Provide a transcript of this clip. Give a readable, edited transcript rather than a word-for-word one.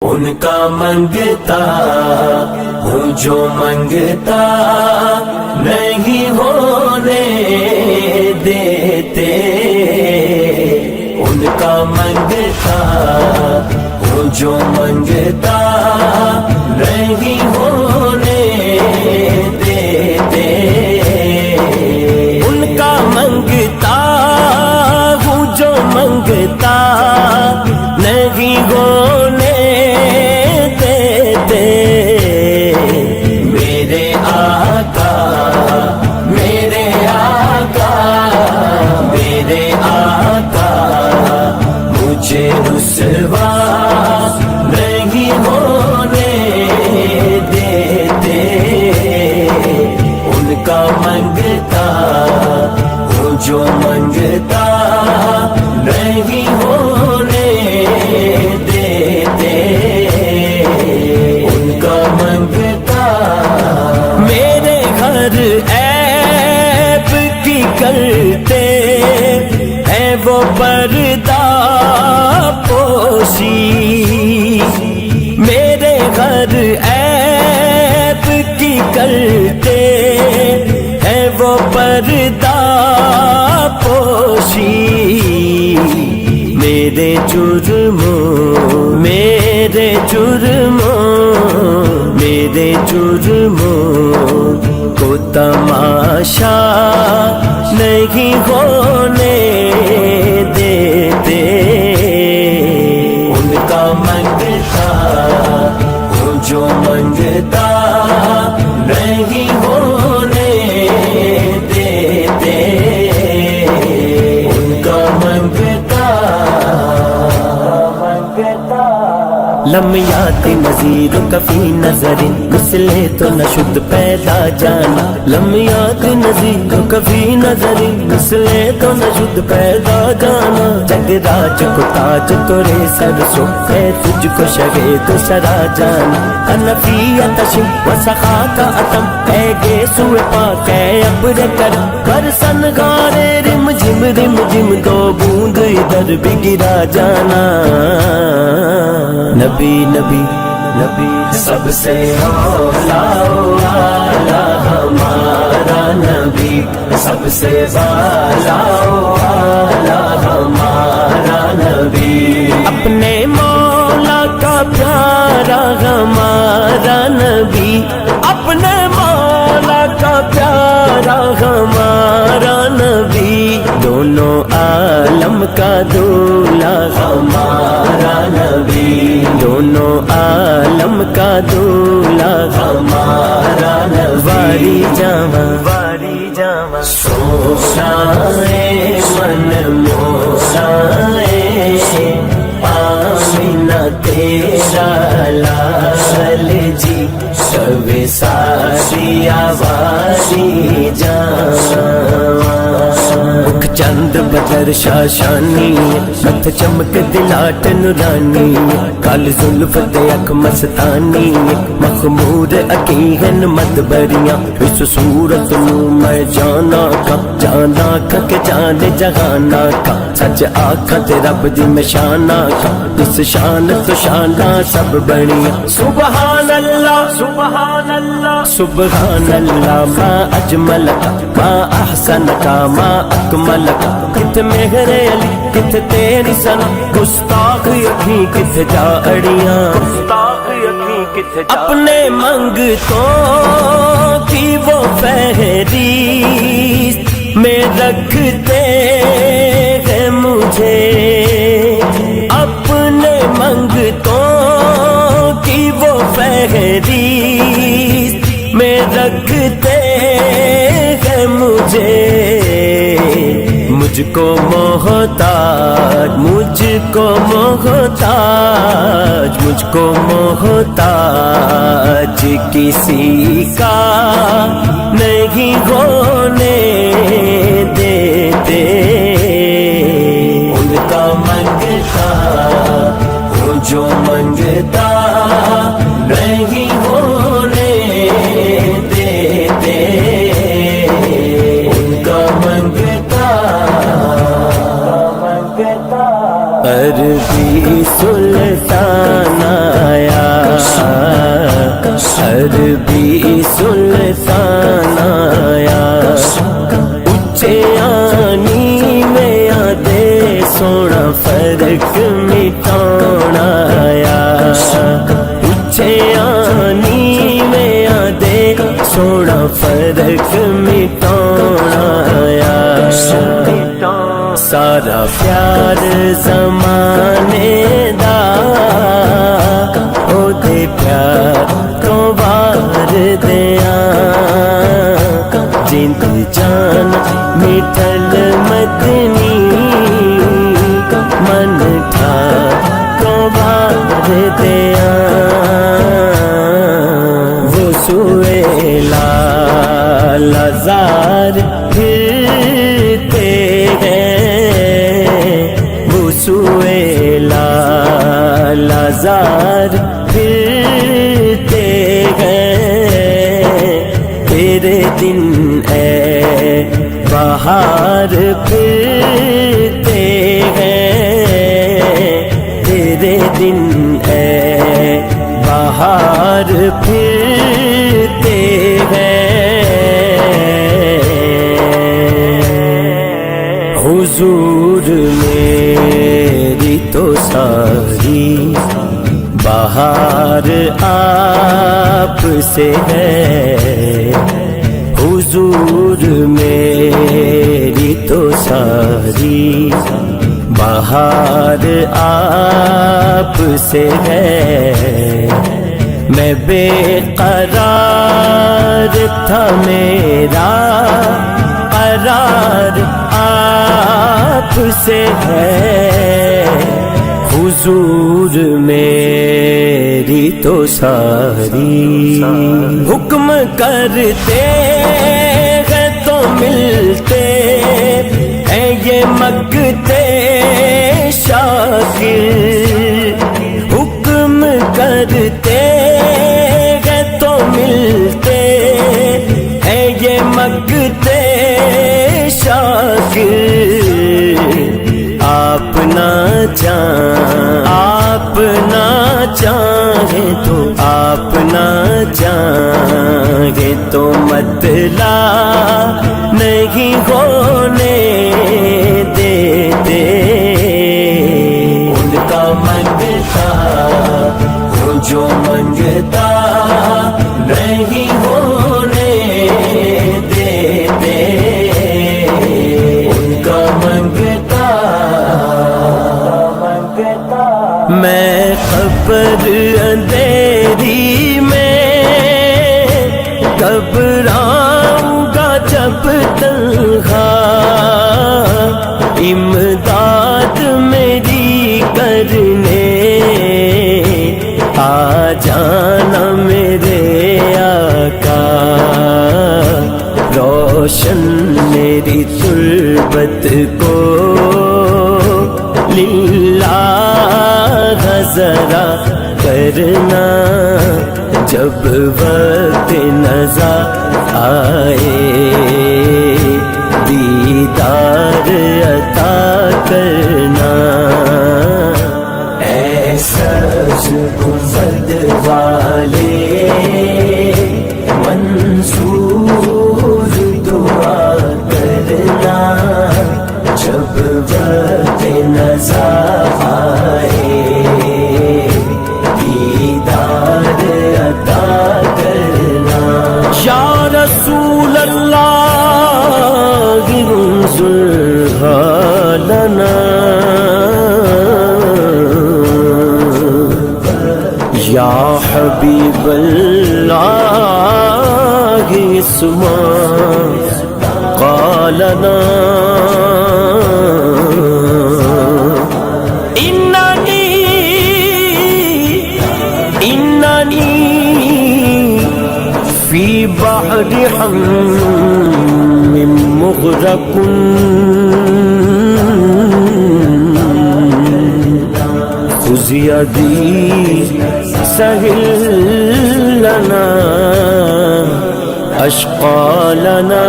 ان کا منگتا ہوں جو منگتا نہیں ہونے دیتے، ان کا منگتا ہوں جو منگتا نہیں ہونے دیتے، ان کا منگتا ہوں جو منگتا نہیں ہونے دیتے، میرے آقا میرے آقا میرے آقا مجھے رسوا نہیں ہونے دیتے، ان کا منگتا ہوں جو منگتا نہیں ہونے دیتے، ان کا منگتا میرے گھر عیب کی کرتے ہیں وہ پردہ پوشی، میرے گھر عیب کی کرتے ہیں وہ پردہ پوشی، میرے جرموں میرے جرموں میرے جرموں کو تماشا نہیں ہونے دیتے، ان کا منگتا ہوں جو منگتا نہیں ہونے دیتے، ان کا منگتا لمیات نظیر کفی نظر مثلے تو نشد پیدا جانا، لمیات نظیر کفی نظر مثلے تو نشد پیدا جانا، جگ راج کو تاج تورے سر سو ہے تجھ کو شگے تو سرا جانا، حنفیت شم و سخا کا اتم ہے گے سوئے پاک ہے ابر کرم، برسن گارے رم جم دو بوند ادھر بھی گرا جانا، نبی نبی نبی سب سے اولا والا ہمارا نبی، سب سے بالا والا ہمارا نبی، اپنے مولا کا پیارا ہمارا نبی، اپنے مولا کا پیارا ہمارا نبی، دونوں عالم کا دولا ہمارا نبی، دونوں عالم کا دولا ہمارا نبی، واری جاواں سوشائے من موشائے آمینہ تیرا لال جی، شب ساری آواری جاواں، چند بدر شاشانی ہتھ چمک دلاٹ نورانی، کال زلف تے اکھ مستانی، مخمور اکیہن مدبریاں، اس صورت نو میں جانا کھا کہ جان جہانا کا، سچ آکھا تے رب دی میں شانا کا، اس شان تو شانا سب بنیاں، سبحان اللہ سبحان اللہ سبحان اللہ، ما اجمل کا ما احسن کا ما اکمل کا، کت مہر علی کت تیری سنا، گستاخ یقین کت جا اڑیاں، گستاخ یقین کت جا، اپنے منگتوں کی وہ فہرست میں رکھتے ہیں مجھے، اپنے منگتوں کی وہ فہرست میں رکھتے ہیں مجھے، مجھ کو محتاج مجھ کو محتاج مجھ کو محتاج کسی کا نہیں ہونے دیتے، ان کا منگتا ہوں جو منگتا نہیں ہونے دیتے، ان کا منگتا عربی سلطان آیا مٹانا سارا پیار زمانے دا او دے پیار تو وار دیاں جند جان مٹھل مدنی من تھا تو وار دیاں وہ سوئے لازار پھرتے ہیں وہ سوئے لازار پھرتے ہیں تیرے دن اے بہار پھرتے ہیں تیرے دن اے بہار پھرتے ہیں حضور میری تو ساری بہار آپ سے ہے حضور میری تو ساری بہار آپ سے ہے میں بے قرار تھا میرا قرار آپ سے ہے حضور میری تو ساری حکم کرتے ہیں تو ملتے ہیں یہ مگتے شاکر حکم کرتے ہیں تو ملتے ہیں یہ مگتے شاکر آپ نہ چاہیں تو آپ نہ چاہیں تو مطلع نہیں ہونے دیتے ان کا منگتا جو منگتا نہیں ہونے دیتے ان کا منگتا میں قبر اندھیری میں گھبراؤں گا جب تنہا امداد میری کرنے آ جانا میرے آقا روشن میری تربت کو للہ ذرا کرنا جب وقت نظر آئے دیدار عطا کرنا ایسا گنبد والے منصور دعا کرنا جب وقت نظر آئے دیدار عطا کرنا یا رسول اللہ انظر لنا یا حبیب اللہ اسمع قالنا فی بحر حم مغرق خذ یدی سہل لنا اشقالنا